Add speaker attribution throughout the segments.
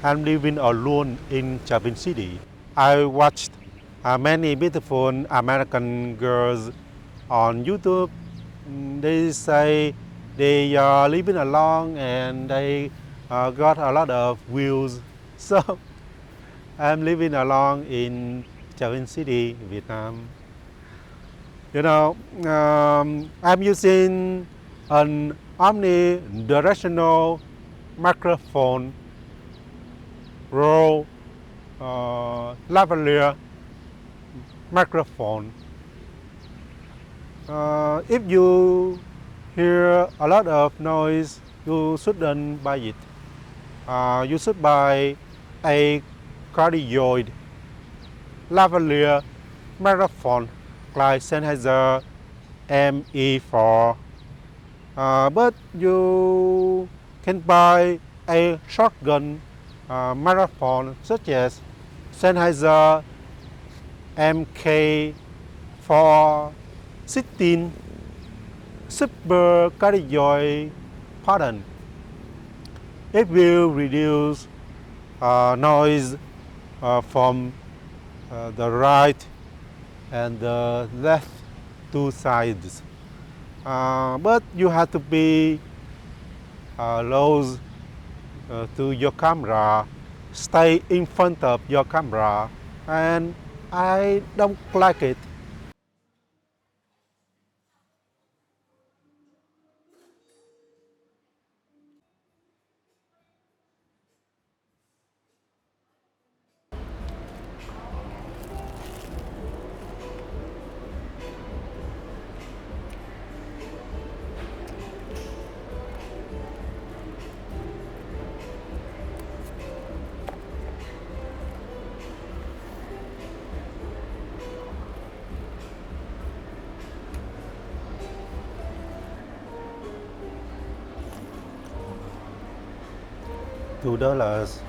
Speaker 1: I'm living alone in Tra Vinh City. I watched many beautiful American girls on YouTube. They say they are living alone and they got a lot of views. So I'm living alone in Tra Vinh City, Vietnam. I'm using an omnidirectional microphone, Rode lavalier microphone. If you hear a lot of noise, you shouldn't buy it. You should buy a cardioid lavalier microphone like Sennheiser ME4. But you can buy a shotgun microphone such as Sennheiser MK416 super cardioid pattern. It will reduce noise from the right and the left two sides. But you have to be close to your camera, stay in front of your camera, and I don't like it. $2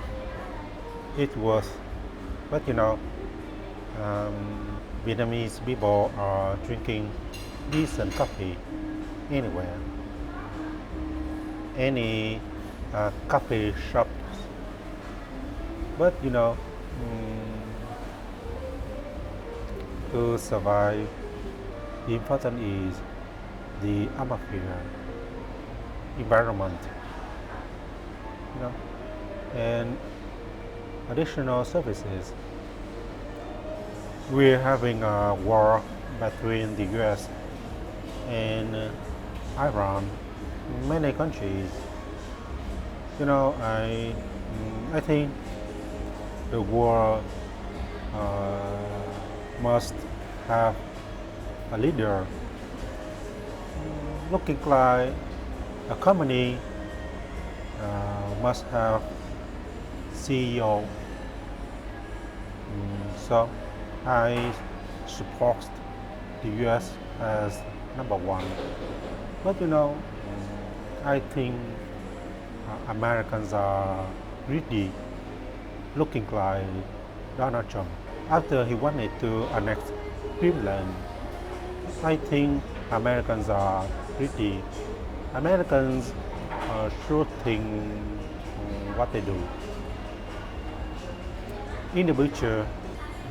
Speaker 1: it was, but Vietnamese people are drinking decent coffee anywhere, any coffee shop. But to survive, the important is the atmosphere, environment, and additional services. We're having a war between the US and Iran. Many countries, I think the world must have a leader looking like a company must have CEO. So I support the US as number one. But I think Americans are really looking like Donald Trump. After he wanted to annex Greenland, I think Americans are really, Americans should think what they do. In the future,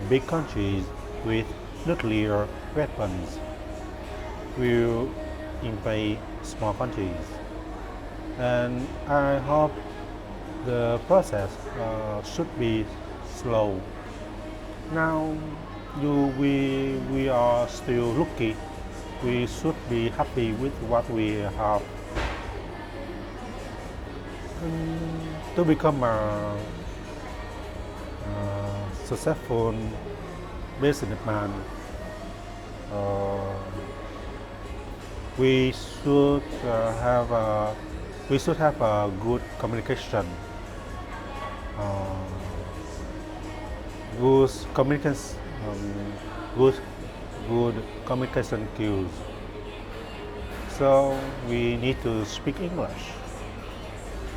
Speaker 1: big countries with nuclear weapons will invade small countries, and I hope the process should be slow. Now, we are still lucky. We should be happy with what we have. To become a successful businessman, we should have a good communication, good communication, good good communication skills. So we need to speak English,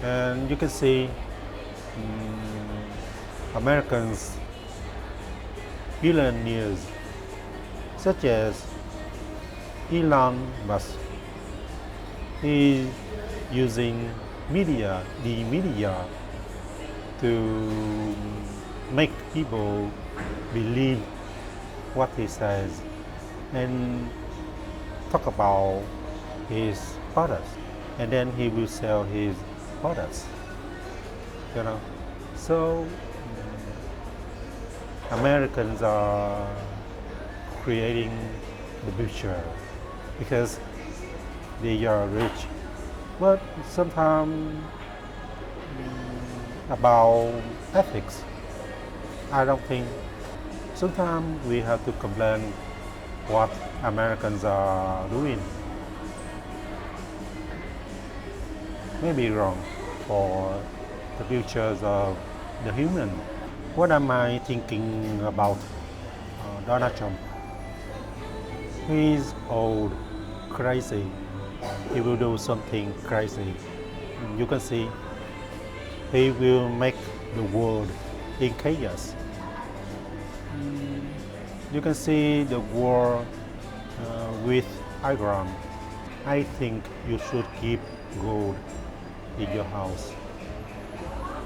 Speaker 1: and you can see Americans billionaires such as Elon Musk is using the media to make people believe what he says and talk about his products, and then he will sell his products. You know, so Americans are creating the future because they are rich, but sometimes about ethics, I don't think. Sometimes we have to complain what Americans are doing. Maybe wrong for the futures of the human. What am I thinking about Donald Trump? He's old, crazy. He will do something crazy. You can see he will make the world in chaos. You can see the war with Iran. I think you should keep gold in your house.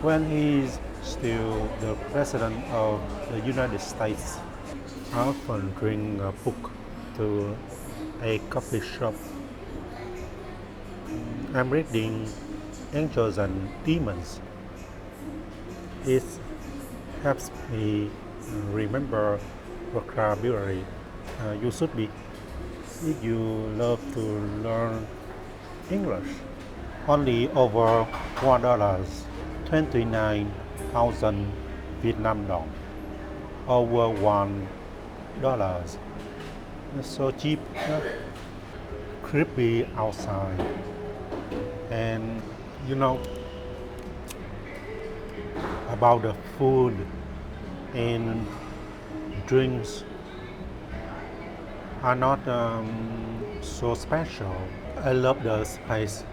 Speaker 1: When he's still the president of the United States, I often bring a book to a coffee shop. I'm reading Angels and Demons. It helps me remember vocabulary. You should be if you love to learn English. Only over $1, 29,000 Vietnam dong. Over $1. It's so cheap, creepy outside. And you know about the food and drinks are not so special. I love the space,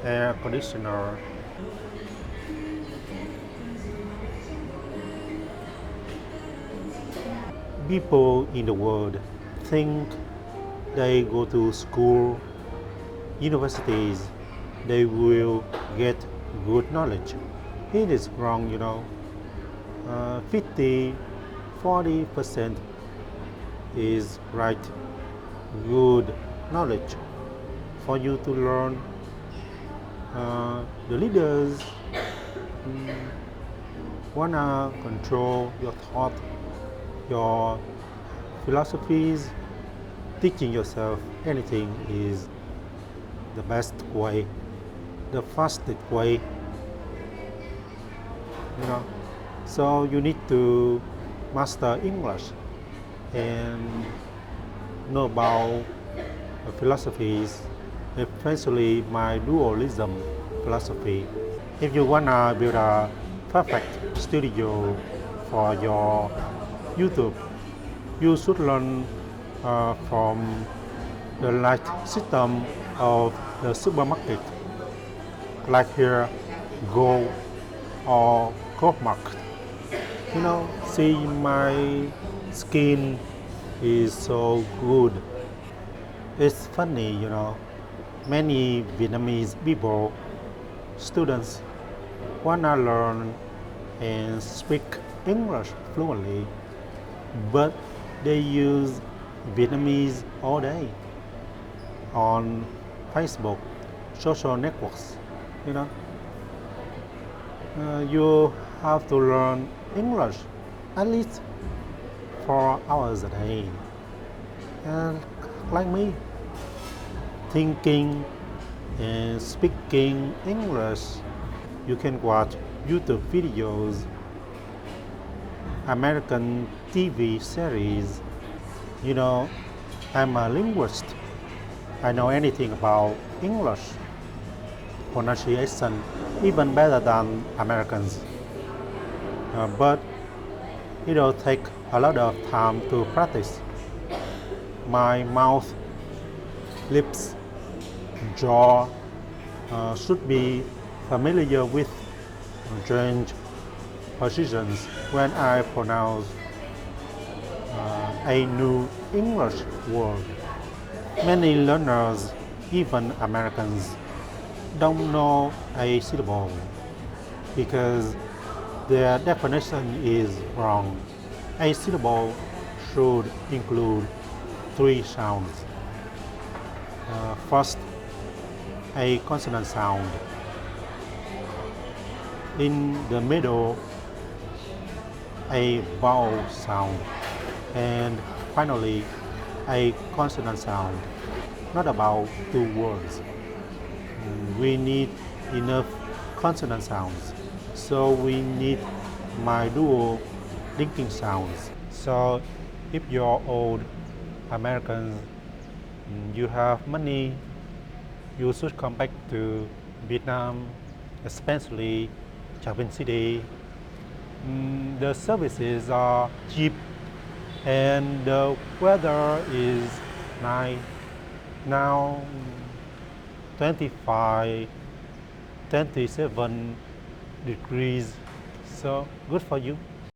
Speaker 1: air conditioner. People in the world think they go to school, universities, they will get good knowledge. It is wrong, 50, 40% is right, good knowledge for you to learn. The leaders wanna control your thought, your philosophies. Teaching yourself anything is the best way, the fastest way. So you need to master English and know about philosophies, especially my dualism philosophy. If you wanna build a perfect studio for your YouTube, you should learn from the light system of the supermarket, like here, Go or Co market. See my skin is so good. It's funny, many Vietnamese people, students, wanna learn and speak English fluently, but they use Vietnamese all day on Facebook, social networks. You have to learn English at least 4 hours a day. And like me, thinking and speaking English, you can watch YouTube videos, American TV series. I'm a linguist. I know anything about English pronunciation, even better than Americans. But it'll take a lot of time to practice. My mouth, lips, jaw should be familiar with change positions when I pronounce a new English word. Many learners, even Americans, don't know a syllable because Their definition is wrong. A syllable should include three sounds. First, a consonant sound. In the middle, a vowel sound. And finally, a consonant sound. Not about two words. We need enough consonant sounds. So we need my dual linking sounds. So if you're old Americans, you have money, you should come back to Vietnam, especially Tra Vinh City. The services are cheap and the weather is nice. Now 25, 27 degrees, so good for you.